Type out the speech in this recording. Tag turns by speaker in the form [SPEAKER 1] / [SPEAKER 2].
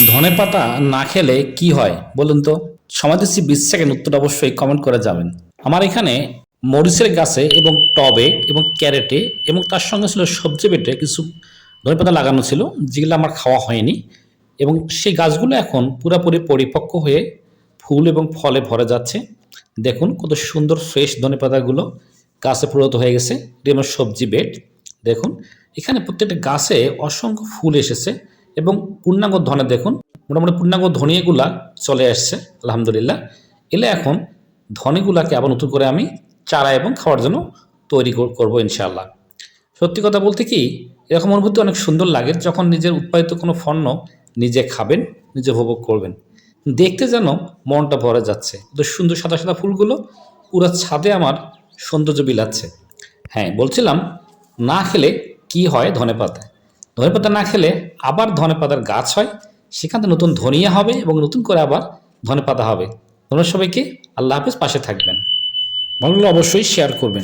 [SPEAKER 1] ধনেপাতা না খেলে কি হয় বলুন তো? সময় দিচ্ছি 20 সেকেন্ড, উত্তরটা অবশ্যই কমেন্ট করে যাবেন। আমার এখানে মরিচের গাছে এবং টবে এবং ক্যারেটে এবং তার সঙ্গে ছিল সবজি বেটে কিছু ধনেপাতা লাগানো ছিল, যেগুলো আমার খাওয়া হয়নি। এবং সেই গাছগুলো এখন পুরোপুরি পরিপক্ক হয়ে ফুল এবং ফলে ভরে যাচ্ছে। দেখুন কত সুন্দর ফ্রেশ ধনেপাতাগুলো গাছে পরিণত হয়ে গেছে। এটি আমার সবজি বেড। দেখুন এখানে প্রত্যেকটা গাছে অসংখ্য ফুল এসেছে এবং পূর্ণাঙ্গ ধনে দেখুন মোটামুটি পূর্ণাঙ্গ ধনিয়াগুলা চলে আসছে আলহামদুলিল্লাহ। এলে এখন ধনেগুলাকে আবার নতুন করে আমি চারা এবং খাওয়ার জন্য তৈরি করব ইনশাআল্লাহ। সত্যি কথা বলতে কি, এরকম অনুভূতি অনেক সুন্দর লাগে যখন নিজের উৎপাদিত কোনো পণ্য নিজে খাবেন, নিজে উপভোগ করবেন। দেখতে যেন মনটা ভরে যাচ্ছে। তো সুন্দর সাদা সাদা ফুলগুলো পুরো ছাদে আমার সৌন্দর্য বিলাচ্ছে। হ্যাঁ, বলছিলাম না খেলে কি হয় ধনেপাতায়? ধনেপাতা না খেলে আবার ধনেপাতার গাছ হয়, সেখান থেকে নতুন ধনিয়া হবে এবং নতুন করে আবার ধনেপাতা হবে। ধন্যবাদ সবাইকে। আল্লাহ হাফেজ। পাশে থাকবেন। ভালো লাগলে অবশ্যই শেয়ার করবেন।